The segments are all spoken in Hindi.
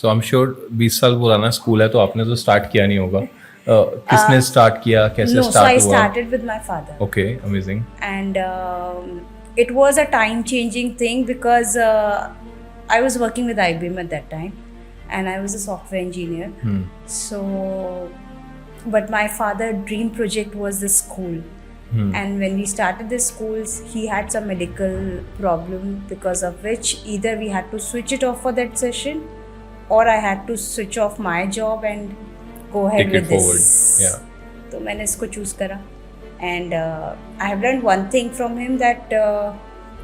सो आई एम श्योर 20 साल पुराना स्कूल है तो आपने तो स्टार्ट किया नहीं होगा. किसने स्टार्ट किया, कैसे No, so I स्टार्ट हुआ? started with my father. Okay, amazing. And it was a time changing thing because I was working with IBM at that time and I was a software engineer. So, but my father dream project was the school. And when we started the schools, he had some medical problem because of which either we had to switch it off for that session or I had to switch off my job and go ahead Take with it forward. this. Yeah. तो मैंने इसको चूज़ करा and I have learned one thing from him that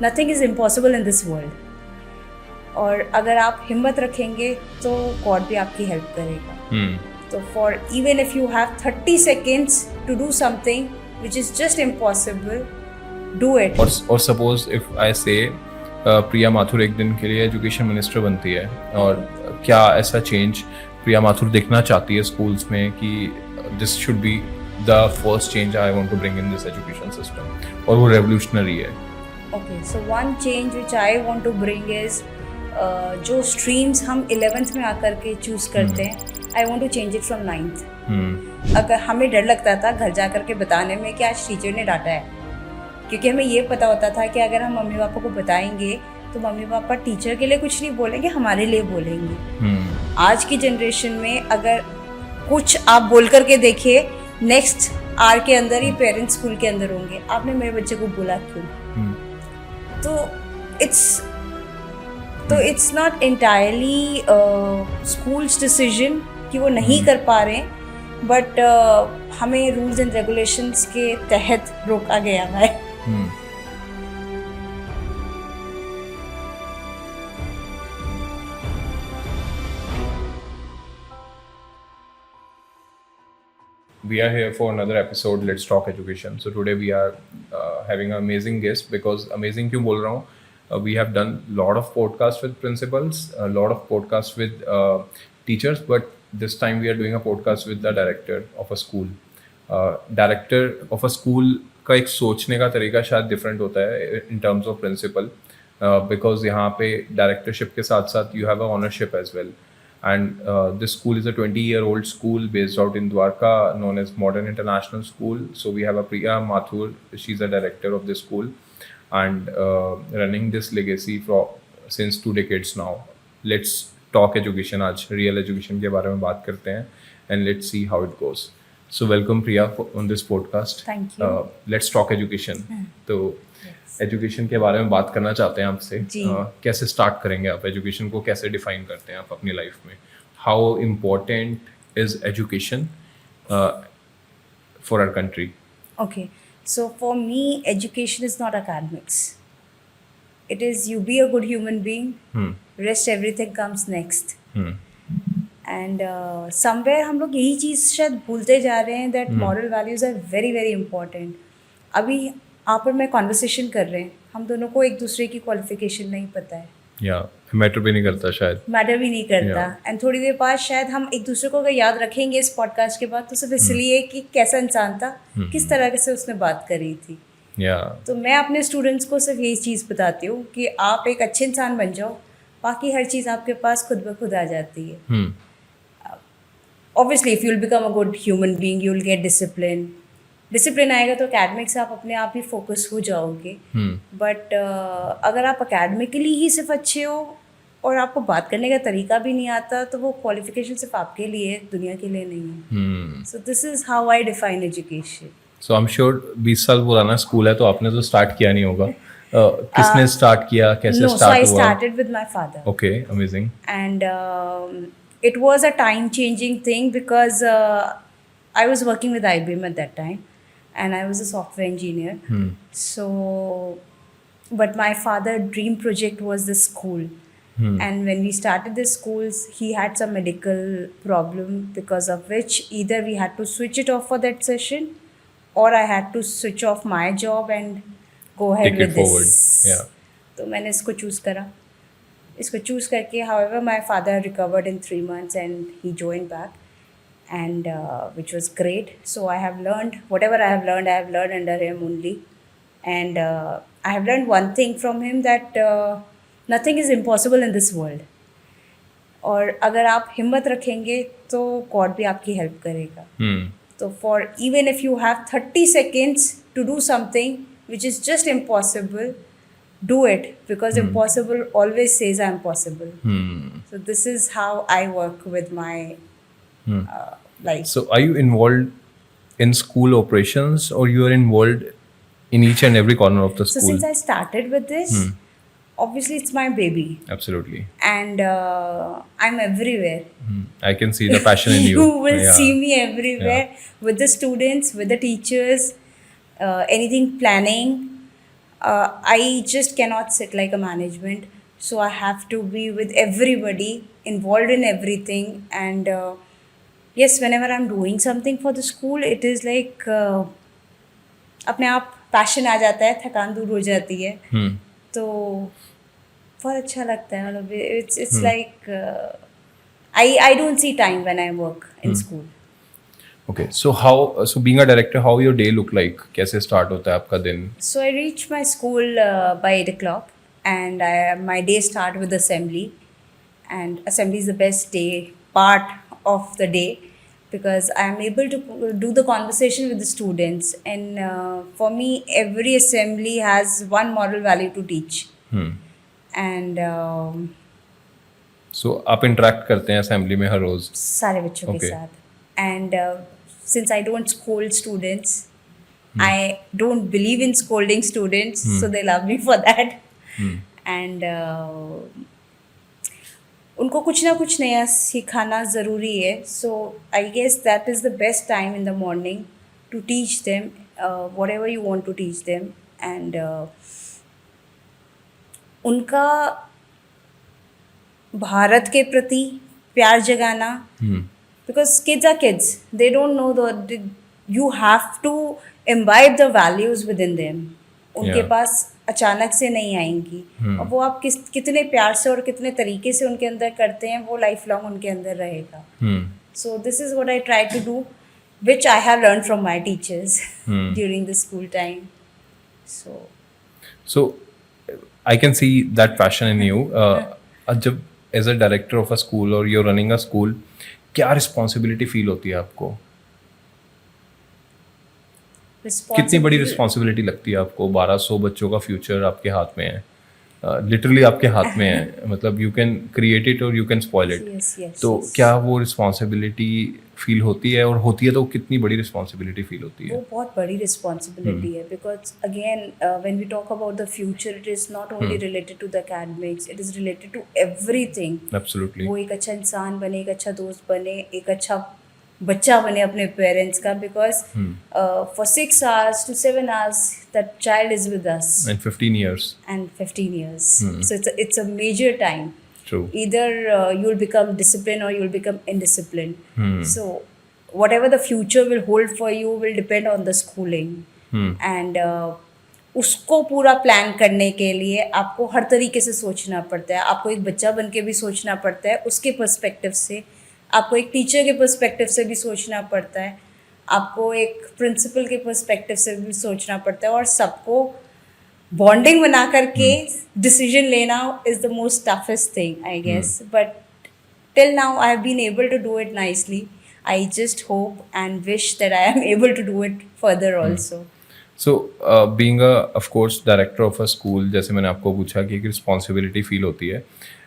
nothing is impossible in this world. और अगर आप हिम्मत रखेंगे तो गॉड भी आपकी हेल्प करेगा. तो for even if you have 30 seconds to do something which is just impossible, do it. और suppose if I say Priya Mathur एक दिन के लिए एजुकेशन मिनिस्टर बनती है, और क्या ऐसा चेंज प्रिया माथुर देखना चाहती है स्कूल्स में कि this should be the first change I want to bring in this education system, और वो रेवोल्यूशनरी है? Okay, so one change which I want to bring is जो स्ट्रीम्स हम 11th में आकर के चूज़ करते हैं, I want to change it from 9th. अगर हमें डर लगता था घर जा कर के बताने में कि आज टीचर ने डांटा है, क्योंकि हमें ये पता होता था कि अगर हम मम्मी पापा को बताएंगे तो मम्मी पापा टीचर के लिए कुछ नहीं बोलेंगे, हमारे लिए बोलेंगे. आज की जनरेशन में अगर कुछ आप बोल करके देखिए, नेक्स्ट आर के अंदर ही पेरेंट्स स्कूल के अंदर होंगे, आपने मेरे बच्चे को बोला क्यों? तो it's not entirely schools decision कि वो नहीं कर पा रहे हैं, बट हमें रूल्स एंड रेगुलेशंस के तहत रोका गया है. We are here for another episode, Let's Talk Education. So today we are having an amazing guest. Because amazing क्यों बोल रहा हूँ? We have done a lot of podcasts with principals, a lot of podcasts with teachers, but this time we are doing a podcast with the director of a school. Director of a school का एक सोचने का तरीका शायद different होता है in terms of principal, because यहाँ पे directorship के साथ साथ you have a ownership as well. And this school is a 20-year-old school based out in Dwarka, known as Modern International School. So we have a Priya Mathur. She's a director of this school and running this legacy for since 2 decades now. Let's talk education. आज real education के बारे में बात करते हैं and let's see how it goes. So welcome Priya on this podcast. Thank you. Let's talk education. तो एजुकेशन के बारे में बात करना चाहते हैं आपसे. कैसे स्टार्ट करेंगे आप? एजुकेशन को कैसे डिफाइन करते हैं आप अपनी लाइफ में? How important is education for our country? Okay, so for me, education is not academics. It is you be a good human being, rest everything comes next. And somewhere हम लोग यही चीज़ शायद भूलते जा रहे हैं that moral values are very very important. अभी आप और मैं कॉन्वर्सेशन कर रहे हैं, हम दोनों को एक दूसरे की क्वालिफिकेशन नहीं पता है, या मैटर भी नहीं करता, शायद मैटर भी नहीं करता. एंड थोड़ी देर बाद शायद हम एक दूसरे को अगर याद रखेंगे इस पॉडकास्ट के बाद तो सिर्फ इसलिए कि कैसा इंसान था, किस तरह से उसने बात करी थी. तो मैं अपने स्टूडेंट्स को सिर्फ यही चीज़ बताती हूँ कि आप एक अच्छे इंसान बन जाओ, बाकी हर चीज़ आपके पास खुद ब खुद आ जाती है. Obviously if you will become a good human being you will get discipline आएगा तो एकेडमिक्स से आप अपने आप ही फोकस हो जाओगे. बट अगर आप एकेडमिकली ही सिर्फ अच्छे हो और आपको बात करने का तरीका भी नहीं आता तो वो क्वालिफिकेशन सिर्फ आपके लिए, दुनिया के लिए नहीं है. So this is how I define education. So I am sure 20 साल पुराना स्कूल है तो आपने तो स्टार्ट किया नहीं होगा. किसने स्टार्ट किया, कैसे स्टार्ट हुआ? I started with my father. Okay, amazing. And it was a time changing thing because I was working with IBM at that time and I was a software engineer. So, but my father's dream project was the school. And when we started the schools, he had some medical problem because of which either we had to switch it off for that session or I had to switch off my job and go ahead Take with it forward. this. Yeah. तो मैंने इसको चूज़ करा. इसको चूज़ करके however my father recovered in 3 months and he joined back. And which was great. So I have learned whatever I have learned under him only. And I have learned one thing from him that nothing is impossible in this world. और अगर आप हिम्मत रखेंगे तो गॉड भी आपकी हेल्प करेगा. So for even if you have 30 seconds to do something which is just impossible, do it, because impossible always says I'm possible. So this is how I work with my life. So are you involved in school operations, or you are involved in each and every corner of the So school? since I started with this, obviously it's my baby, Absolutely. and I'm everywhere. I can see the passion in you. You will Yeah. see me everywhere with the students, with the teachers, anything planning. I just cannot sit like a management, so I have to be with everybody, involved in everything. And yes, whenever I'm doing something for the school, it is like अपने आप पैशन आ जाता है, थकान दूर हो जाती है. तो बहुत अच्छा लगता है. मतलब it's like I don't see time when I work in school. Okay. So being a director, how your day look like? कैसे start होता है आपका दिन? So I reach my school by 8 o'clock, and my day start with assembly. And assembly is the best day part of the day, because I am able to do the conversation with the students. And for me, every assembly has one moral value to teach. And So आप interact करते हैं assembly में हर रोज? सारे बच्चों के Okay. साथ. And since I don't scold students, I don't believe in scolding students, so they love me for that. And उनको कुछ ना कुछ नया सिखाना ज़रूरी है. So I guess that is the best time in the morning to teach them whatever you want to teach them. And उनका भारत के प्रति प्यार जगाना, because kids are kids, they don't know you have to imbibe the values within them. उनके Yeah. पास अचानक से नहीं आएंगी, और वो आप कितने प्यार से और कितने तरीके से उनके अंदर करते हैं, वो लाइफ लॉन्ग उनके अंदर रहेगा. So this is what I try to do, which I have learned from my teachers during the school time. So I can see that passion in you. जब as a director of a school or you're running a school, क्या responsibility feel होती है आपको? कितनी बड़ी रिस्पॉन्सिबिलिटी लगती है आपको? 1200 बच्चों का फ्यूचर आपके हाथ में है, लिटरली आपके हाथ में है. मतलब यू कैन क्रिएट इट और यू कैन स्पॉइल इट. तो क्या वो रिस्पॉन्सिबिलिटी फील होती है, और होती है तो कितनी बड़ी रिस्पॉन्सिबिलिटी फील होती है? वो बहुत बड़ी रिस्पॉन्सिबिलिटी है, because again when we talk about the future, it is not only related to the academics, it is related to everything. Absolutely. वो एक अच्छा इंसान बने, एक अच्छा दोस्त बने, एक अच्छा बच्चा बने अपने पेरेंट्स का, because for 6 hours to 7 hours that child is with us. And 15 years. And 15 years. So it's a major time. True. Either you'll become disciplined or you'll become indisciplined. So whatever the future will hold for you will depend on the schooling. And उसको पूरा प्लान करने के लिए आपको हर तरीके से सोचना पड़ता है. आपको एक बच्चा बन के भी सोचना पड़ता है उसके पर्सपेक्टिव से, आपको एक टीचर के पर्सपेक्टिव से भी सोचना पड़ता है, आपको एक प्रिंसिपल के पर्सपेक्टिव से भी सोचना पड़ता है, और सबको बॉन्डिंग बना करके डिसीजन लेना is the most toughest thing, I guess. But till now I have been able to do it nicely. I just hope and wish that I am able to do it further also. So being of course director of a school, जैसे मैंने आपको पूछा कि एक रिस्पॉन्सिबिलिटी फील होती है,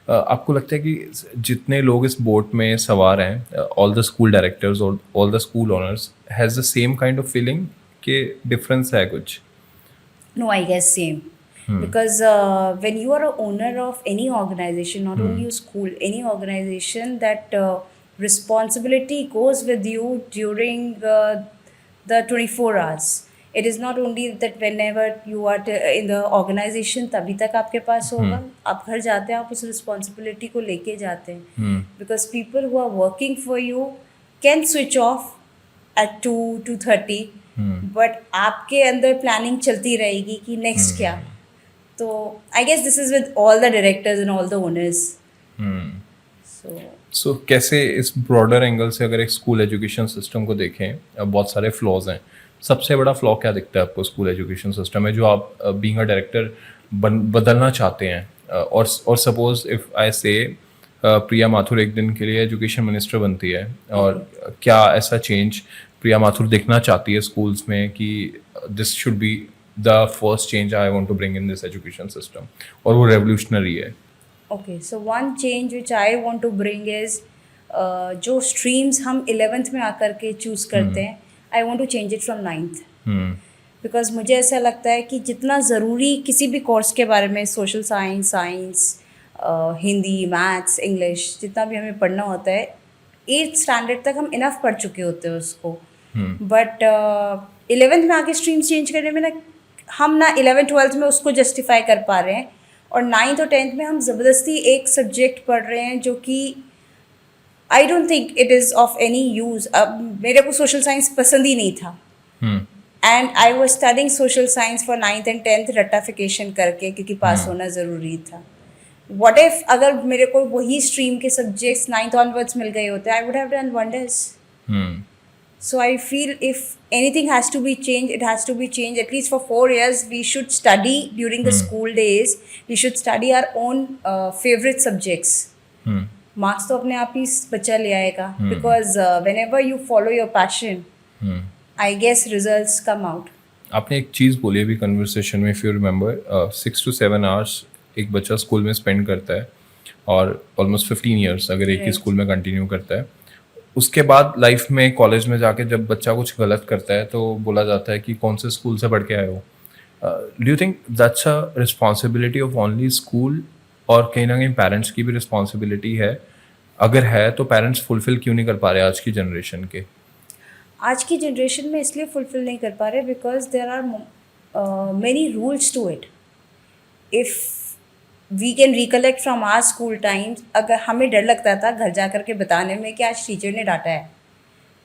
आपको लगता है कि जितने लोग इस बोट में सवार हैं, ऑल द स्कूल डायरेक्टर्स और all the school owners has the same kind of feeling, कि डिफरेंस है कुछ? No, I guess same. Because when you are a owner of any organization, not only a school, any organization, that responsibility goes with you during the 24 hours. It is not only that whenever you are in the organization तभी तक आपके पास होगा. आप घर जाते हैं, आप उस रिस्पॉन्सिबिलिटी को लेके जाते हैं. Because people who are working for you can switch off at 2:30. But आपके अंदर प्लानिंग चलती रहेगी कि नेक्स्ट क्या. तो I guess this is with all the directors and all the owners. So कैसे इस ब्रॉडर एंगल से अगर एक स्कूल एजुकेशन सिस्टम को देखें, बहुत सारे फ्लॉज हैं, सबसे बड़ा फ्लॉ क्या दिखता है आपको स्कूल एजुकेशन सिस्टम में, जो आप बीइंग अ डायरेक्टर बदलना चाहते हैं? और suppose if I say Priya Mathur एक दिन के लिए एजुकेशन मिनिस्टर बनती है, और क्या ऐसा चेंज प्रिया माथुर देखना चाहती है स्कूल्स में कि this should be the first change I want to bring in this education system, और वो रेवोल्यूशनरी है? Okay, so one change which I want to bring is जो स्ट्रीम्स हम 11th में आकर के चूज़ करते हैं, I want to change it from 9th. Because मुझे ऐसा लगता है कि जितना ज़रूरी किसी भी कोर्स के बारे में, social science, Hindi, maths, English, जितना भी हमें पढ़ना होता है, 8th स्टैंडर्ड तक हम इनफ पढ़ चुके होते हैं उसको. बट 11th में आके स्ट्रीम्स चेंज करने में ना, हम ना 11th-12th में उसको जस्टिफाई कर पा रहे हैं, और 9th और 10th में हम ज़बरदस्ती एक सब्जेक्ट पढ़ रहे हैं जो कि आई don't think it is of any use. अब मेरे को सोशल साइंस पसंद ही नहीं था, and I was studying social science for 9th and 10th रट्टाफिकेशन करके, क्योंकि पास होना ज़रूरी था. व्हाट इफ अगर मेरे को वही स्ट्रीम के सब्जेक्ट्स 9th ऑनवर्ड्स मिल गए होते, I would have done wonders. So I feel if anything has to be changed, it has to be changed. At least for 4 years, we should study during the school days. We should study our own favorite subjects. Marks तो अपने आप ही बच्चा ले आएगा. Because whenever you follow your passion, I guess results come out. आपने एक चीज़ बोली अभी कन्वर्सेशन में, if you remember, 6 to 7 hours एक बच्चा स्कूल में स्पेंड करता है, और ऑलमोस्ट 15 years अगर एक ही स्कूल में कंटिन्यू करता है. उसके बाद लाइफ में, कॉलेज में जाके जब बच्चा कुछ गलत करता है तो बोला जाता है कि कौन से स्कूल से पढ़ के आए हो. Do you think that's a responsibility of only school, और कहीं ना कहीं पेरेंट्स की भी रिस्पॉन्सिबिलिटी है? अगर है तो पेरेंट्स फुलफिल क्यों नहीं कर पा रहे आज की जनरेशन के? आज की जनरेशन में इसलिए फुलफिल नहीं कर पा रहे because there are many rules to it. If we can recollect from our school times, अगर हमें डर लगता था घर जा कर के बताने में कि आज टीचर ने डांटा है,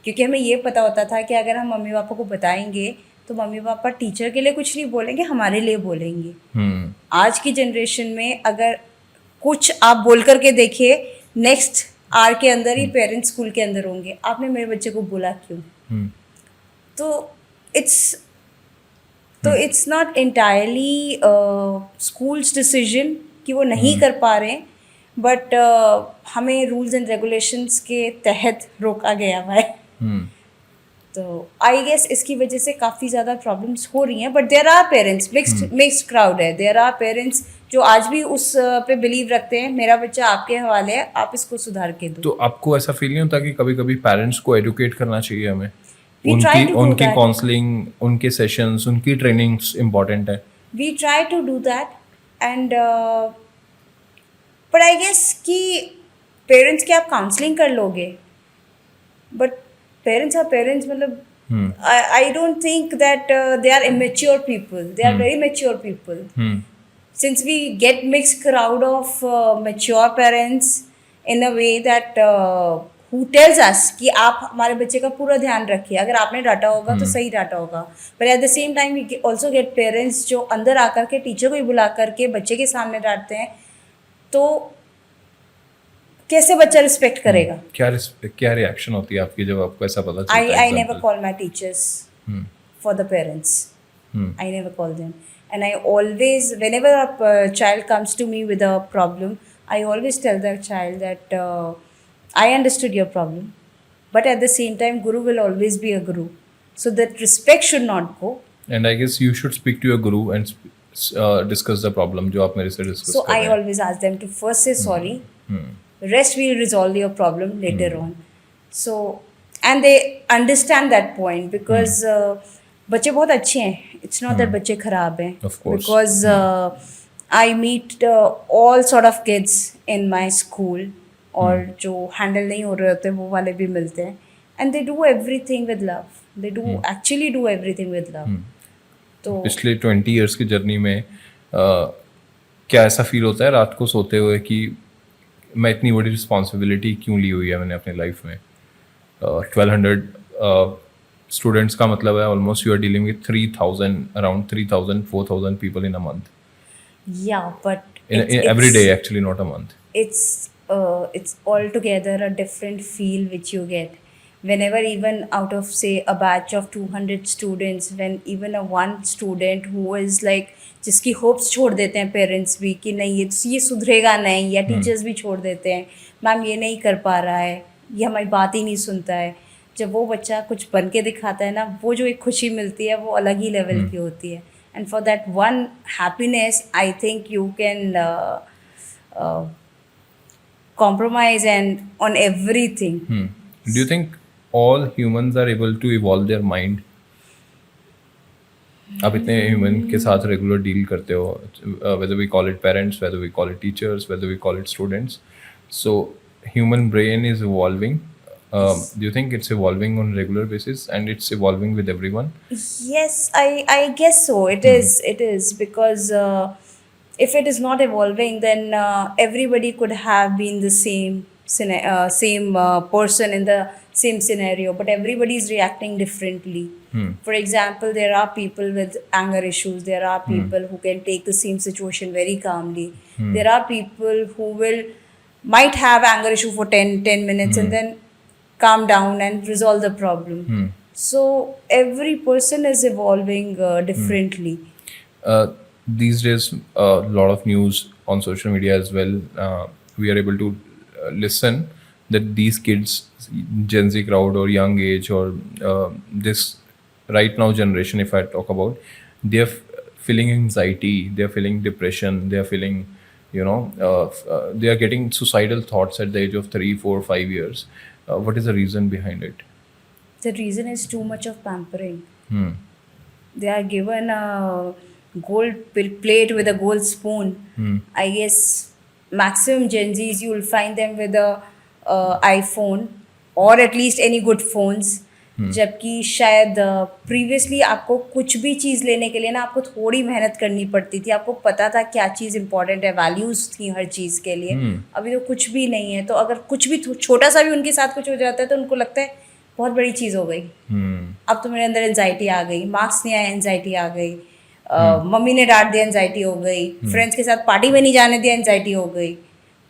क्योंकि हमें ये पता होता था कि अगर हम मम्मी पापा को बताएंगे तो मम्मी पापा टीचर के लिए कुछ नहीं बोलेंगे, हमारे लिए बोलेंगे. आज की जनरेशन में अगर कुछ आप बोल करके देखिए, नेक्स्ट आवर के अंदर ही पेरेंट्स स्कूल के अंदर होंगे, आपने मेरे बच्चे को बोला क्यों? तो it's not entirely schools decision कि वो नहीं कर पा रहे हैं, बट हमें रूल्स एंड रेगुलेशंस के तहत रोका गया हुआ है. तो आई गेस इसकी वजह से काफ़ी ज़्यादा प्रॉब्लम्स हो रही हैं. But there are parents, mixed crowd है. देयर आर पेरेंट्स जो आज भी उस पे बिलीव रखते हैं, मेरा बच्चा आपके हवाले है, आप इसको सुधार के दो. तो आपको ऐसा फील नहीं होता कि कभी कभी पेरेंट्स को एडुकेट करना चाहिए हमें? उनकी काउंसलिंग, उनके सेशंस, उनकी ट्रेनिंग्स इम्पोर्टेंट है. We try to do that, and but I guess कि पेरेंट्स की आप काउंसलिंग कर लोगे, बट पेरेंट्स आर पेरेंट्स. मतलब I don't think that they are immature people. They are very mature people. Since we get mixed crowd of mature parents in a way that who tells us कि आप हमारे बच्चे का पूरा ध्यान रखिए, अगर आपने डांटा होगा तो सही डांटा होगा. but at the same time we also get parents जो अंदर आकर के टीचर को ही बुला करके बच्चे के सामने डांटते हैं. तो कैसे बच्चा रिस्पेक्ट करेगा? क्या रिएक्शन होती है आपकी जब आपको ऐसा पता चलता है? I never call my teachers for the parents. I never call them. And I always, whenever a child comes to me with a problem, I always tell that child that I understood your problem, but at the same time, Guru will always be a Guru. So that respect should not go. And I guess you should speak to your Guru and discuss the problem जो आप मेरे से discuss So कर रहे I हैं. always ask them to first say sorry. Rest we'll resolve your problem later on. So, and they understand that point because बच्चे बहुत अच्छे हैं. It's not that बच्चे खराब हैं. Of course. Because I meet all sort of kids in my school, और जो हैंडल नहीं हो रहे होते वो वाले भी मिलते हैं. And they do everything with love. They do actually do everything with love. तो पिछले 20 years की जर्नी में क्या ऐसा फील होता है रात को सोते हुए कि मैं इतनी बड़ी रिस्पॉन्सिबिलिटी क्यों ली हुई है मैंने अपनी लाइफ में? 1200 स्टूडेंट्स का मतलब है almost you are dealing with 3000, around 3000 4000 people in a month. yeah, but Every day actually, not a month. it's altogether a different feel which you get whenever even out of say a batch of 200 students, when even a one student who is like जिसकी होप्स छोड़ देते हैं पेरेंट्स भी कि नहीं ये सुधरेगा नहीं, या टीचर्स भी छोड़ देते हैं मैम ये नहीं कर पा रहा है, ये हमारी बात ही नहीं सुनता है, जब वो बच्चा कुछ बन के दिखाता है ना, वो जो एक खुशी मिलती है वो अलग ही लेवल की होती है. And for that one happiness I think you can compromise and on everything. Do you think all humans are able to evolve their mind? आप इतने ह्यूमन के साथ रेगुलर डील करते हो, whether we call it parents, whether we call it teachers, whether we call it students. So human brain is evolving. Do you think it's evolving on regular basis and it's evolving with everyone? Yes, I guess so. It is because if it is not evolving, then everybody could have been the same person in the same scenario, but everybody is reacting differently. For example, there are people with anger issues. There are people who can take the same situation very calmly. There are people who might have anger issue for 10 minutes and then calm down and resolve the problem. So every person is evolving differently. These days, a lot of news on social media as well. We are able to listen that these kids, Gen Z crowd or young age or this right now generation, if I talk about, they're feeling anxiety, they're feeling depression, they're feeling, they are getting suicidal thoughts at the age of 3, 4, 5 years. What is the reason behind it? The reason is too much of pampering. They are given a gold plate with a gold spoon. I guess maximum Gen Zs, you will find them with a iPhone or at least any good phones. जबकि शायद प्रीवियसली आपको कुछ भी चीज़ लेने के लिए ना आपको थोड़ी मेहनत करनी पड़ती थी, आपको पता था क्या चीज़ इंपॉर्टेंट है, वैल्यूज़ थी हर चीज़ के लिए. अभी तो कुछ भी नहीं है, तो अगर कुछ भी छोटा सा भी उनके साथ कुछ हो जाता है तो उनको लगता है बहुत बड़ी चीज़ हो गई. अब तो मेरे अंदर एंजाइटी आ गई, मार्क्स नहीं आया एंजाइटी आ गई, मम्मी ने डांट दिया एंजाइटी हो गई, फ्रेंड्स के साथ पार्टी में नहीं जाने दिया एंजाइटी हो गई.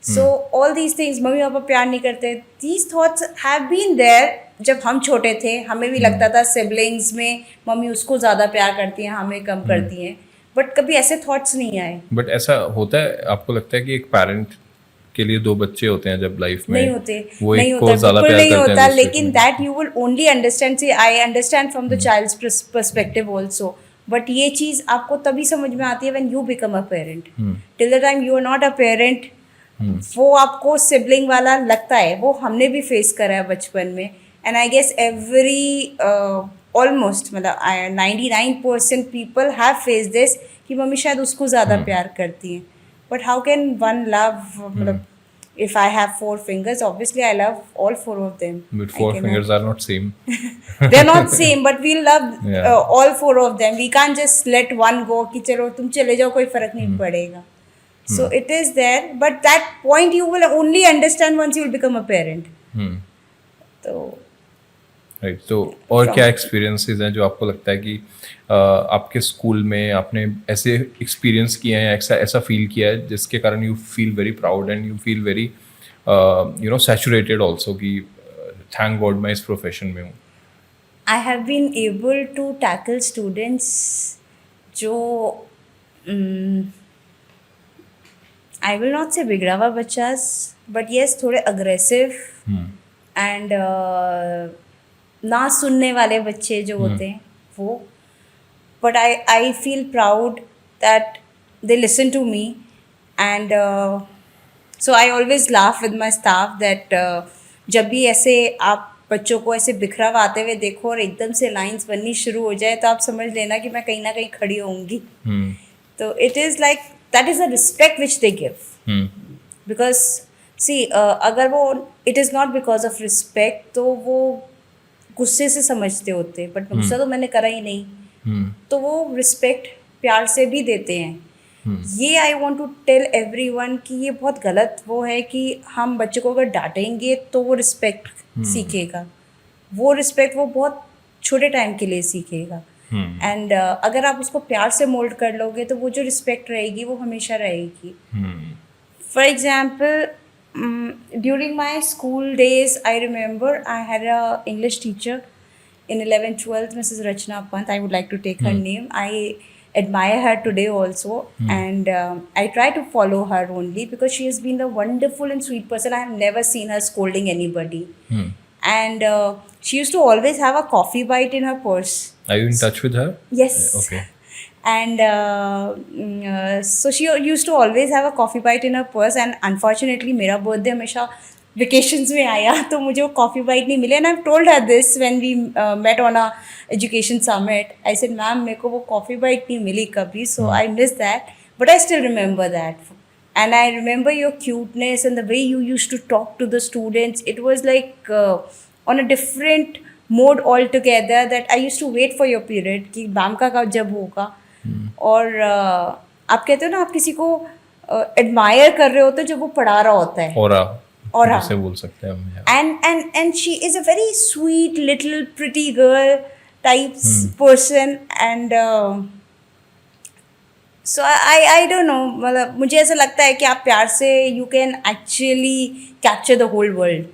सो ऑल दीज थिंग्स, मम्मी पापा प्यार नहीं करते, these thoughts have been there. जब हम छोटे थे हमें भी लगता था सिबलिंग्स में मम्मी उसको ज़्यादा प्यार करती हैं, हमें कम करती हैं, बट कभी ऐसे थॉट्स नहीं आए. बट ऐसा होता है, आपको लगता है कि एक पेरेंट के लिए 2 बच्चे होते हैं जब लाइफ में? नहीं होते, वो नहीं एक को होता, ज़्यादा बिल्कुल प्यार नहीं करते होता. हैं लेकिन that you will only understand. See I understand from the child's perspective also, but ये चीज़ आपको तभी समझ में आती है when you become a parent. Till the time you are not a parent, वो आपको सिबलिंग वाला लगता है. वो हमने भी फेस करा है बचपन में. And I guess every almost मतलब 99% पीपल हैव फेस दिस कि मम्मी शायद उसको ज़्यादा प्यार करती हैं. But how can one love, मतलब if I have 4 fingers, obviously I love all 4 of them. But 4 fingers are not same. They're not same, but we love Yeah. all 4 of them. We can't just let one go कि चलो तुम चले जाओ कोई फर्क नहीं पड़ेगा. So it is there, but that point you will only understand once you will become a parent. तो राइट. तो और क्या एक्सपीरियंसेस हैं जो आपको लगता है कि आपके स्कूल में आपने ऐसे एक्सपीरियंस किए हैं, ऐसा फील किया है जिसके कारण you feel very proud and you feel very saturated also कि थैंक गॉड मैं इस प्रोफेशन में हूँ? I have been able to tackle students जो I will not say बिगड़ा हुआ बच्चास, but yes थोड़े अग्रेसिव एंड ना सुनने वाले बच्चे जो होते हैं वो. But I feel proud that they listen to me. And so I always laugh with my staff that जब भी ऐसे आप बच्चों को ऐसे बिखरा हुआ आते हुए देखो और एकदम से लाइंस बननी शुरू हो जाए तो आप समझ लेना कि मैं कहीं ना कहीं खड़ी होंगी. तो it is like that is a respect which they give. Because see अगर वो it is not because of respect तो वो गुस्से से समझते होते, बट गुस्सा तो मैंने करा ही नहीं. तो वो रिस्पेक्ट प्यार से भी देते हैं. ये I want to tell everyone कि ये बहुत गलत वो है कि हम बच्चे को अगर डांटेंगे तो वो रिस्पेक्ट सीखेगा. वो रिस्पेक्ट वो बहुत छोटे टाइम के लिए सीखेगा. एंड अगर आप उसको प्यार से मोल्ड कर लोगे तो वो जो रिस्पेक्ट रहेगी वो हमेशा रहेगी. For example During my school days, I remember I had a English teacher in 11th 12th, Mrs. Rachna Pant. I would like to take her name. I admire her today also, and I try to follow her only because she has been a wonderful and sweet person. I have never seen her scolding anybody. And she used to always have a coffee bite in her purse. Are you in touch with her? Yes. Okay. And so she used to always have a coffee bite in her purse, and unfortunately मेरा birthday हमेशा vacations में आया तो मुझे वो coffee bite नहीं मिले. And I've told her this when we met on a education summit. I said, ma'am, मेरे को वो coffee bite नहीं मिली कभी, so I miss that, but I still remember that. And I remember your cuteness and the way you used to talk to the students. It was like on a different mode altogether, that I used to wait for your period कि मैम का कब जब होगा. और आप कहते हो ना, आप किसी को एडमायर कर रहे होते हो जब वो पढ़ा रहा होता है. Aura से बोल सकते हैं हम. And she is a very sweet little pretty girl type person, and so I don't know, मतलब मुझे ऐसा लगता है कि आप प्यार से you can actually capture the whole world.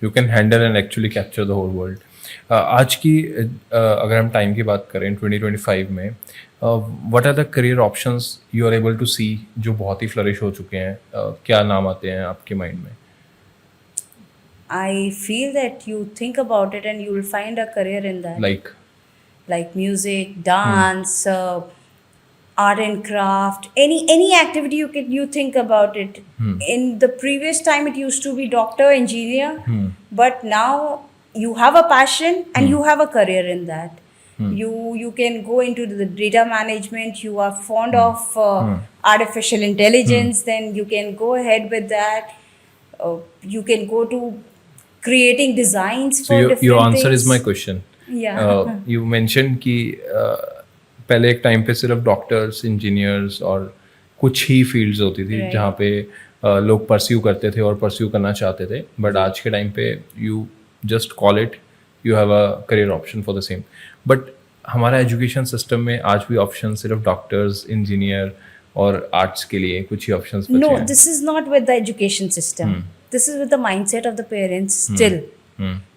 You can handle and actually capture the whole world. आज की अगर हम टाइम की बात करें 2025 में, what are the career options you are able to see जो बहुत ही फ्लरिश हो चुके हैं? क्या नाम आते हैं आपके माइंड में? I feel that you think about it and you will find a career in that. Like music, dance, art and craft, any activity you think about it. In the previous time it used to be doctor, engineer, but now you have a passion and you have a career in that. You can go into the data management. You are fond of artificial intelligence, then you can go ahead with that. You can go to creating designs for different your answer things. is my question. Yeah. You mentioned कि पहले एक टाइम पे सिर्फ डॉक्टर्स, इंजीनियर्स और कुछ ही फील्ड्स होती थी जहाँ पे लोग परस्यू करते थे और परस्यू करना चाहते थे. बट आज के टाइम पे you just call it, you have a career option for the same. But हमारा एजुकेशन सिस्टम में आज भी ऑप्शन सिर्फ डॉक्टर्स, इंजीनियर और आर्ट्स के लिए कुछ ही ऑप्शंस बचे हैं. No, this is not with the education system. This is with the mindset of the parents still.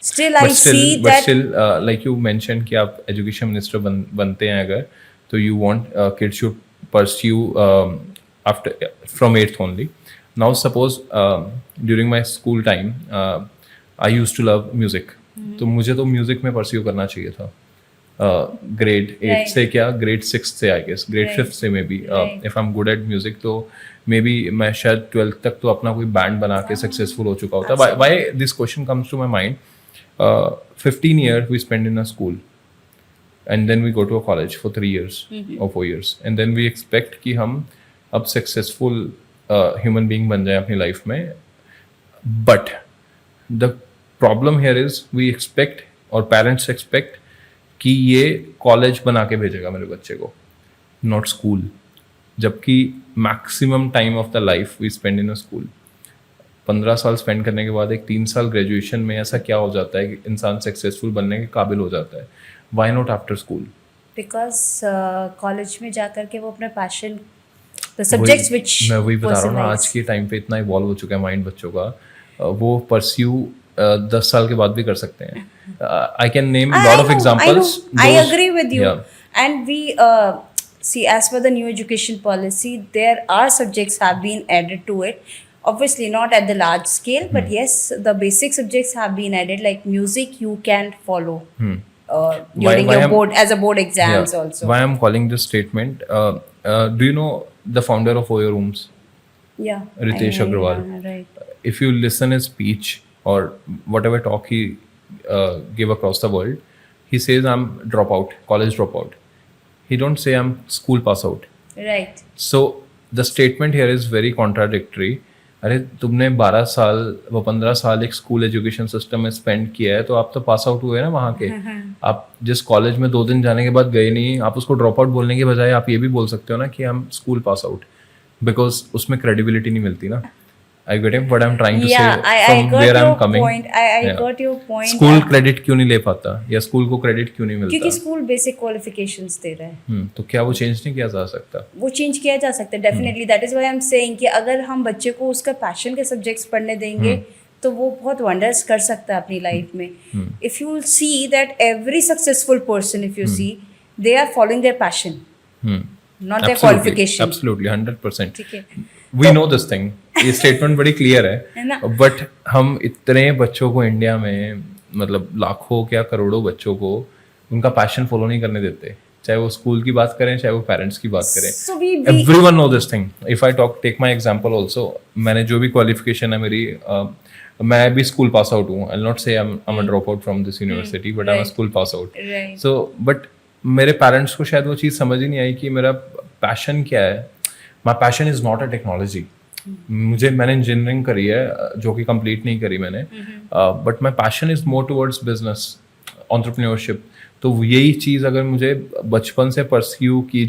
Still I see that. But still, like you mentioned कि आप एजुकेशन मिनिस्टर बनते हैं अगर, तो you want kids should pursue after from 8th only. Now suppose during my school time I used to love music. तो मुझे तो म्यूजिक में परस्यू करना चाहिए था. ग्रेड 8 से क्या, ग्रेड 6 से आई गेस, ग्रेड 5 से may be if I am good at music तो मे बी मैं शायद 12th तक तो अपना कोई बैंड बना के सक्सेसफुल हो चुका होता. Why this question comes to my mind. 15 years we spend in a school and then we go to a college for 3 years or 4 years and then we expect कि हम अब सक्सेसफुल ह्यूमन बीइंग बन जाए अपनी लाइफ में. But the problem here is we expect और पेरेंट्स एक्सपेक्ट कि ये कॉलेज बना के भेजेगा मेरे बच्चे को, नॉट स्कूल. जबकि maximum time of the life we spend in a school. 15 साल स्पेंड करने के बाद एक 3 साल ग्रेजुएशन में ऐसा क्या हो जाता है कि इंसान सक्सेसफुल बनने के काबिल हो जाता है? Why not after school? Because college में जाकर के वो अपना पैशन, द सब्जेक्ट्स व्हिच मैं वही बता रहा हूँ ना, आज के टाइम पे इतना इवॉल्व हो चुका है माइंड बच्चों का, वो परस्यू 10 साल के बाद भी कर सकते हैं. I can name lot of examples. I agree with you. And we see, as per the new education policy, there are subjects have been added to it. Obviously not at the large scale, but yes, the basic subjects have been added, like music you can follow during your board, as a board exams also. Why I'm calling this statement, do you know the founder of Oyo Rooms? Yeah, Ritesh Agarwal. Right. If you listen his speech or whatever talk he gave across the world, he says I'm dropout, college dropout. He don't say I'm school pass out. Right. So the statement here is very contradictory. अरे तुमने 12 साल वो 15 साल एक स्कूल एजुकेशन सिस्टम में स्पेंड किया है, तो आप तो पास आउट हुए ना वहाँ के. आप जिस कॉलेज में 2 दिन जाने के बाद गए नहीं, आप उसको ड्रॉप आउट बोलने के बजाय आप ये भी बोल सकते हो ना कि हम स्कूल पास आउट, बिकॉज उसमें क्रेडिबिलिटी नहीं मिलती ना. I get it, but I'm trying to Yeah, say I from got where I'm your coming. point. I Yeah. got your point. School credit क्यों नहीं ले पाता या स्कूल को क्रेडिट क्यों नहीं क्योंकि मिलता? स्कूल बेसिक क्वालिफिकेशंस दे रहा है, तो क्या वो चेंज नहीं किया जा सकता? वो चेंज किया जा सकता है definitely. That is why I am saying कि अगर हम बच्चे को उसका पैशन के सब्जेक्ट्स पढ़ने देंगे तो वो बहुत वंडर्स कर सकता है अपनी लाइफ में. If you will see that every successful person, if you see, they are following their passion, not their qualification. Absolutely 100%. ठीक है, वी नो दिस थिंग. ये स्टेटमेंट बड़ी क्लियर है ना? है, बट हम इतने बच्चों को इंडिया में, मतलब लाखों क्या करोड़ों बच्चों को उनका पैशन फॉलो नहीं करने देते, चाहे वो स्कूल की बात करें चाहे वो पेरेंट्स की बात करें. So we everyone know this thing. If I take my example also, मैंने जो भी क्वालिफिकेशन है मेरी, मैं भी स्कूल पास आउट हूँ. आई विल नॉट से I am a drop out from this university, but I am a school pass out. Right. So but मेरे पेरेंट्स को शायद वो चीज़ समझ ही नहीं आई कि मेरा पैशन क्या है. My passion is not a technology. मैंने इंजीनियरिंग करी है, जो कि कंप्लीट नहीं करी मैंने, but my passion is more towards business, entrepreneurship. तो यही चीज़ अगर मुझे बचपन से परस्यू की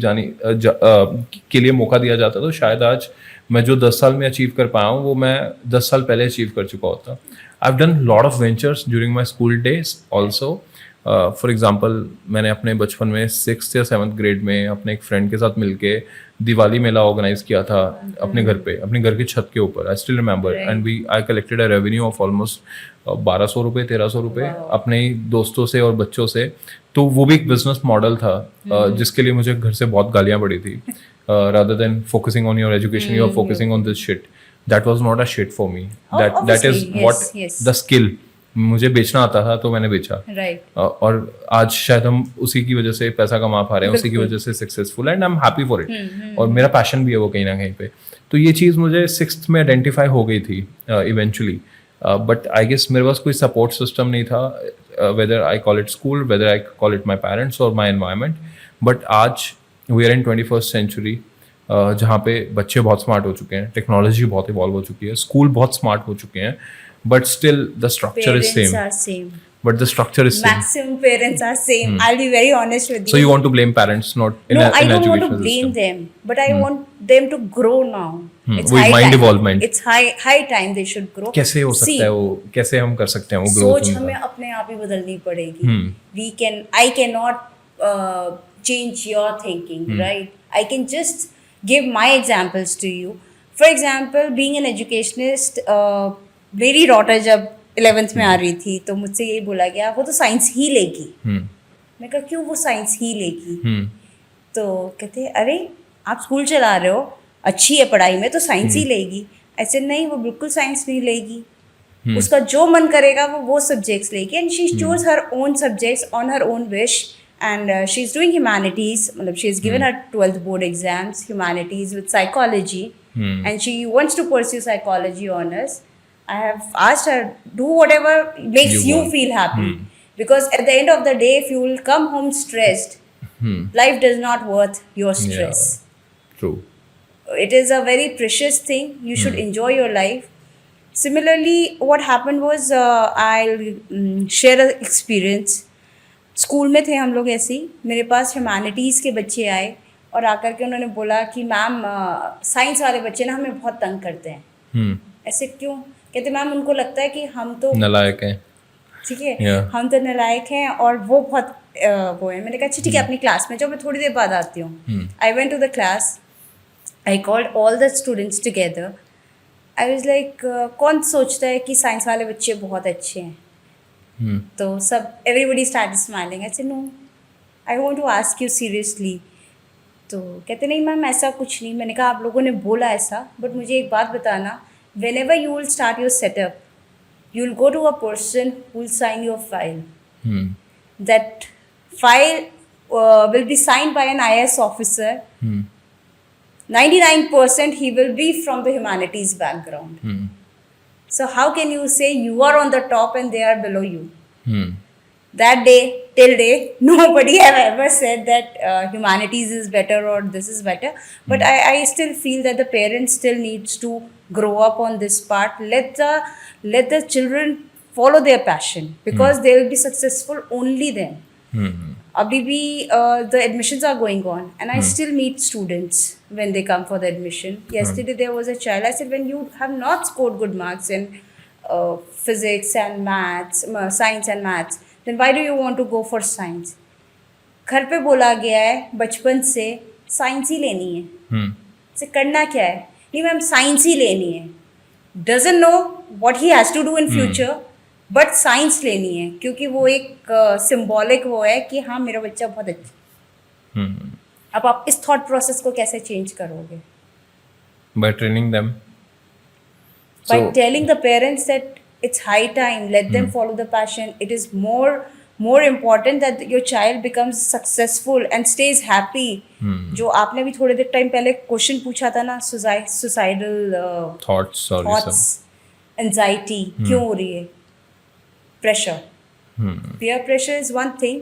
के लिए मौका दिया जाता तो शायद आज मैं जो 10 साल में अचीव कर पाया हूँ वो मैं 10 साल पहले अचीव कर चुका होता. I have done lot of ventures during my school days also. For example, मैंने अपने बचपन में 6th या 7th ग्रेड में अपने एक फ्रेंड के साथ मिलके दिवाली मेला ऑर्गेनाइज किया था अपने घर पे, अपने घर की छत के ऊपर. I still remember. And I collected a revenue of almost 1200 रुपये 1300 रुपये अपने ही दोस्तों से और बच्चों से. तो वो भी एक बिजनेस मॉडल था, जिसके लिए मुझे घर से बहुत गालियाँ पड़ी थी. Rather than focusing on your education, you are focusing on this shit. That was not a shit for me. That is what the skill. मुझे बेचना आता था तो मैंने बेचा. राइट. और आज शायद हम उसी की वजह से पैसा कमा पा रहे हैं, उसी की वजह से सक्सेसफुल है, and I am happy for it. और मेरा पैशन भी है वो कहीं ना कहीं पे. तो ये चीज़ मुझे 6th में आइडेंटिफाई हो गई थी इवेंचुअली. बट आई गेस मेरे पास कोई सपोर्ट सिस्टम नहीं था, whether I call it school, whether I call it my parents और माई एनवायरमेंट. बट आज we are in 21st century, जहाँ पे बच्चे बहुत स्मार्ट हो चुके हैं, टेक्नोलॉजी बहुत इवॉल्व हो चुकी है, स्कूल बहुत स्मार्ट हो चुके हैं, but still the structure is Parents same. are same. But the structure is same. Maximum parents are same. I'll be very honest with you. So you want to blame parents, not in No, I in don't want to educational blame system. them, but I want them to grow now. It's With high mind time. involvement. It's high time they should grow. कैसे हो See, सकता है वो, कैसे हम कर सकते हैं वो ग्रोथ? सोच हमें अपने आप ही बदलनी पड़ेगी. I cannot change your thinking, right? I can just give my examples to you. For example, being an educationist, मेरी डॉटर जब 11th में आ रही थी तो मुझसे यही बोला गया वो तो साइंस ही लेगी. मैं कहा क्यों वो साइंस ही लेगी? तो कहते अरे आप स्कूल चला रहे हो, अच्छी है पढ़ाई में तो साइंस ही लेगी. ऐसे नहीं, वो बिल्कुल साइंस नहीं लेगी. उसका जो मन करेगा वो सब्जेक्ट्स लेगी. And she choose her own subjects on her own wish. And she is doing humanities, मतलब she is given her 12th board exams humanities with psychology, and she wants to pursue psychology honours. I have asked her, do whatever makes you feel happy. Because at the end of the day, if you will come home stressed, life does not worth your stress. Yeah, true. It is a very precious thing. You should enjoy your life. Similarly, what happened was, I'll share an experience. School में थे हम लोग ऐसे ही, मेरे पास ह्यूमैनिटीज़ के बच्चे आए और आकर के उन्होंने बोला कि मैम साइंस वाले बच्चे ना हमें बहुत तंग करते हैं. ऐसे क्यों? कहते मैम उनको लगता है कि हम तो नालायक हैं. ठीक है, हम तो नालायक हैं और वो बहुत वो है. मैंने कहा अच्छा ठीक है, अपनी क्लास में जाओ, मैं थोड़ी देर बाद आती हूँ. I went to the class, I called all the students together. I was like कौन सोचता है कि साइंस वाले बच्चे बहुत अच्छे हैं? तो सब everybody started smiling. I said no, I want to ask you seriously. तो कहते नहीं मैम ऐसा कुछ नहीं. मैंने कहा आप लोगों ने बोला ऐसा, बट मुझे एक बात बताना, whenever you will start your setup, you will go to a person who will sign your file. That file will be signed by an IAS officer. 99% he will be from the humanities background. So how can you say you are on the top and they are below you? That day, till day, nobody have ever said that humanities is better or this is better. But I still feel that the parents still needs to grow up on this part. Let the children follow their passion, because they will be successful only then. अभी भी the admissions are going on and I still meet students when they come for the admission. Yesterday there was a child. I said, when you have not scored good marks in physics and maths, science and maths, then why do you want to go for science? घर पे बोला गया है बचपन से साइंस ही लेनी है, से करना क्या है? नहीं मैम साइंस ही लेनी है. Doesn't know what he has to do in future, but science लेनी है क्योंकि वो एक सिंबॉलिक वो है कि हाँ मेरा बच्चा बहुत अच्छा. अब आप इस थॉट प्रोसेस को कैसे चेंज करोगे? By training them. By So, telling the parents that it's high time, let them follow the passion. It is more important that your child becomes successful and stays happy. जो आपने भी थोड़े देर टाइम पहले क्वेश्चन पूछा था ना, सुसाइडल thoughts और ये थॉट्स, सब. एंजाइटी क्यों हो रही है? Pressure, peer pressure is one thing,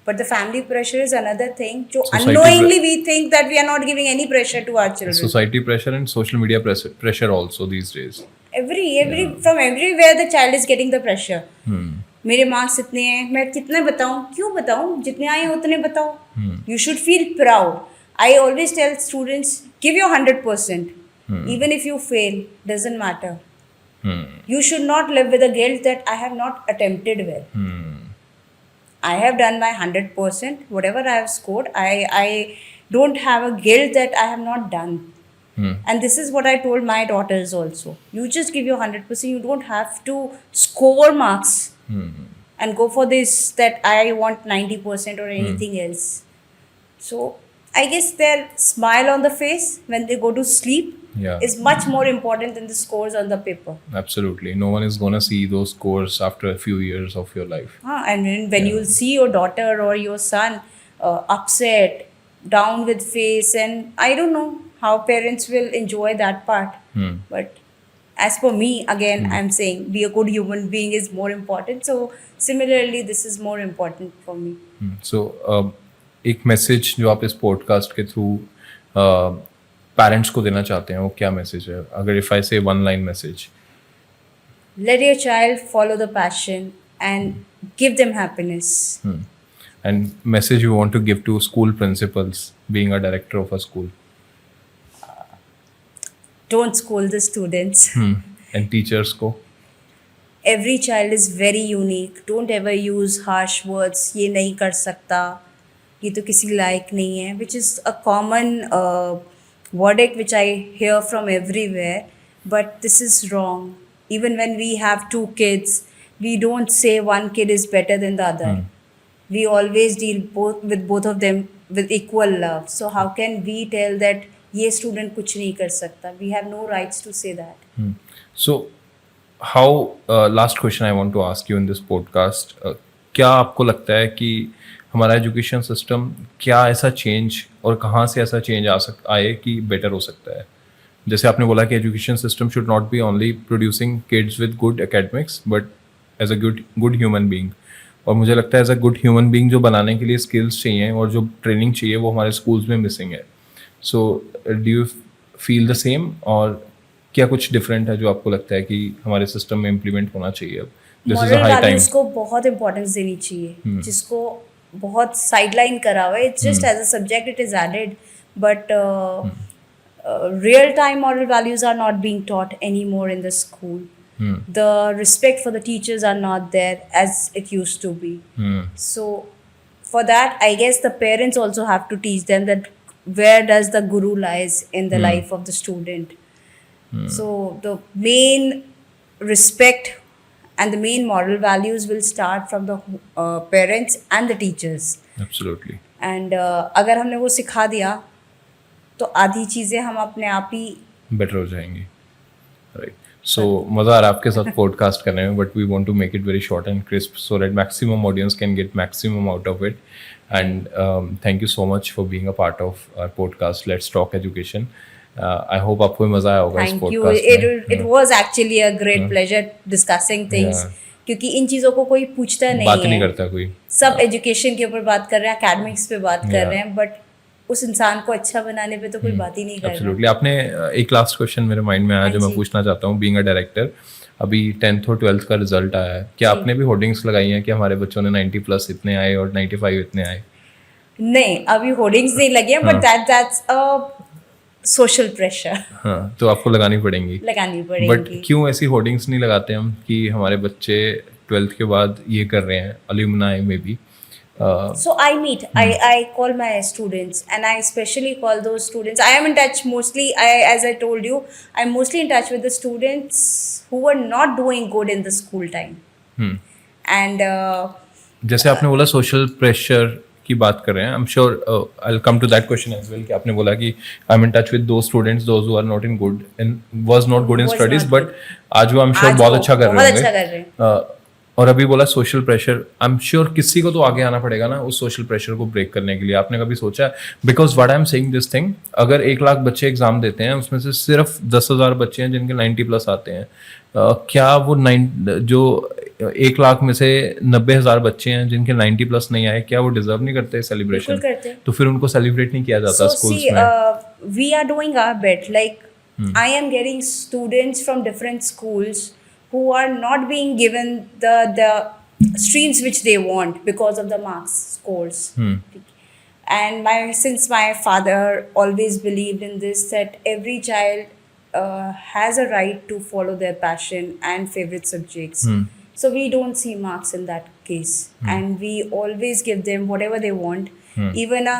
but the family pressure is another thing. जो Society unknowingly we think that we are not giving any pressure to our children. Society pressure and social media pressure also these days. Every from everywhere the child is getting the pressure. मेरे मार्क्स इतने हैं, मैं कितने बताऊं? क्यों बताऊं? जितने आए उतने बताओ. You should feel proud. I always tell students, give your 100%. Even if you fail, doesn't matter. You should not live with the guilt that I have not attempted well. I have done my 100%. Whatever I have scored, I don't have a guilt that I have not done. And this is what I told my daughters also. You just give your 100%. You don't have to score marks and go for this that I want 90% or anything else. So I guess their smile on the face when they go to sleep is much more important than the scores on the paper. Absolutely. No one is going to see those scores after a few years of your life. And when you'll see your daughter or your son upset, down with face, and I don't know how parents will enjoy that part. But as for me, again, I'm saying be a good human being is more important. So similarly, this is more important for me. So एक मैसेज जो आप इस पॉडकास्ट के थ्रू पेरेंट्स को देना चाहते हैं वो क्या मैसेज है? अगर इफ आई से one line message. Let your child follow the passion and give them happiness. And message you want to give to school principals, being a director of a school. Don't scold the students. And teachers को. Every child is very unique. Don't ever use harsh words. ये नहीं कर सकता, ये तो किसी लायक नहीं है, which is a common verdict which I hear from everywhere. But this is wrong. Even when we have two kids, we don't say one kid is better than the other. We always deal with both of them with equal love. So how can we tell that ये student कुछ नहीं कर सकता? We have no rights to say that. So how last question I want to ask you in this podcast, क्या आपको लगता है कि हमारा एजुकेशन सिस्टम क्या ऐसा चेंज और कहाँ से ऐसा चेंज आए कि बेटर हो सकता है? जैसे आपने बोला कि education system should not be only producing kids with good academics but as a good human being. और मुझे लगता है as a good human being जो बनाने के लिए स्किल्स चाहिए और जो ट्रेनिंग चाहिए वो हमारे स्कूल्स में मिसिंग है. So do you feel the same, और क्या कुछ डिफरेंट है जो आपको लगता है कि हमारे सिस्टम में इम्प्लीमेंट होना चाहिए अब? This is a high time. को बहुत इंपॉर्टेंस देनी चाहिए, जिसको बहुत साइडलाइन करा हुआ है. It's just as a subject it is added, but real time moral values are not being taught anymore in the school. The respect for the teachers are not there as it used to be. So for that, I guess the parents also have to teach them that where does the guru lies in the life of the student. So the main respect and the main moral values will start from the parents and the teachers. Absolutely. And अगर हमने वो सिखा दिया तो आधी चीज़ें हम अपने आप ही बेटर हो जाएंगी. राइट. सो मज़ा आ रहा है आपके साथ पॉडकास्ट करने में, but we want to make it very short and crisp so that maximum audience can get maximum out of it. And thank you so much for being a part of our podcast let's talk education. I hope आपको मज़ा आया होगा इस पॉडकास्ट में. It was actually a great pleasure discussing things, क्योंकि इन चीज़ों को कोई पूछता नहीं है, बात नहीं करता कोई. सब एजुकेशन के ऊपर बात कर रहे हैं, एकेडमिक्स पे बात कर रहे हैं, बट उस इंसान को अच्छा बनाने पे तो कोई बात ही नहीं कर रहा. एब्सोल्युटली. आपने एक लास्ट क्वेश्चन मेरे माइंड में आया जो मैं पूछना चाहता हूँ. बीइंग अ डायरेक्टर, अभी 10th और 12th का रिजल्ट आया है, क्या आपने भी होर्डिंग्स लगाई हैं कि हमारे बच्चों ने 90+ इतने आए और 95 इतने आए? नहीं, अभी होर्डिंग्स नहीं लगे हैं, but that's a social pressure हाँ, तो आपको लगानी पड़ेंगी। लगानी बट पड़ेगी। क्यों ऐसी होर्डिंग्स नहीं लगाते हम कि हमारे बच्चे 12th के बाद ये कर रहे हैं, अलुमनाई में भी? So I call my students, and I especially call those students. I am in touch mostly. As I told you, I'm mostly in touch with the students who were not doing good in the school time. And जैसे आपने बोला सोशल प्रेशर की बात कर रहे हैं, I am sure I will come to that question as well, कि आपने बोला कि I am in touch with those students those who are not in good and was not good in Was studies, not but आज वो आई एम श्योर बहुत अच्छा कर बहुत रहे अच्छा होंगे। कर रहे हैं। और अभी बोला social pressure, I am sure किसी को तो आगे आना पड़ेगा ना उस सोशल प्रेशर को ब्रेक करने के लिए। आपने कभी सोचा है, because what I am saying this thing, अगर 1 लाख बच्चे एग्जाम देते हैं उसमें से सिर्फ 10,000 बच्चे हैं जिनके 90+ आते हैं, क्या वो 1 लाख में से 90,000 बच्चे हैं जिनके 90+ नहीं आए, क्या वो डिजर्व नहीं करते सेलिब्रेशन? बिल्कुल करते। तो फिर उनको सेलिब्रेट नहीं किया जाता So स्कूल्स see, में? we are doing our bit. Like I am getting students from different schools who are not being given the streams which they want because of the marks scores. And since my father always believed in this, that every child has a right to follow their passion and favorite subjects. So we don't see marks in that case, and we always give them whatever they want. Even a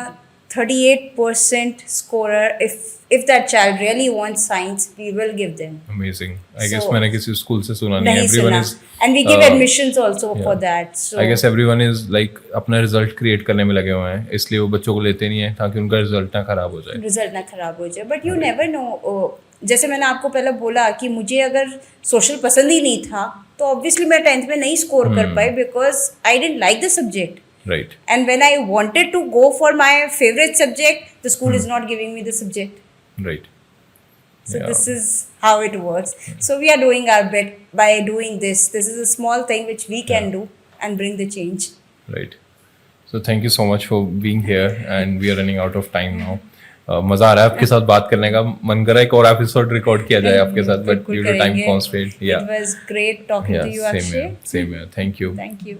38% scorer, if that child really wants science, we will give them. Amazing. I guess So- मैंने किसी स्कूल से सुना नहीं। नहीं Everyone सुना. is And we give admissions also for that. So I guess everyone is like अपना रिजल्ट क्रिएट करने में लगे हुए हैं, इसलिए वो बच्चों को लेते नहीं है ताकि उनका रिजल्ट ना खराब हो जाए। रिजल्ट ना खराब हो जाए, बट यू नेवर नो। जैसे मैंने आपको पहले बोला कि मुझे अगर सोशल पसंद ही नहीं था तो ऑब्वियसली मैं 10th में नहीं स्कोर कर पाई, because I didn't like the subject, right and when I wanted to go for my favorite subject, the school is not giving me the subject. Right. So this is how it works. So we are doing our bit by doing this. This is a small thing which we can do and bring the change. Right. So thank you so much for being here, and we are running out of time now. मजा आ रहा है आपके साथ बात करने का, मन कर रहा है एक और एपिसोड रिकॉर्ड किया जाए आपके साथ, बट बिल्कुल ड्यू टू टाइम करेंगे। Constraint, It was great talking to you, same Akshay. here, same here. Thank you. Thank you.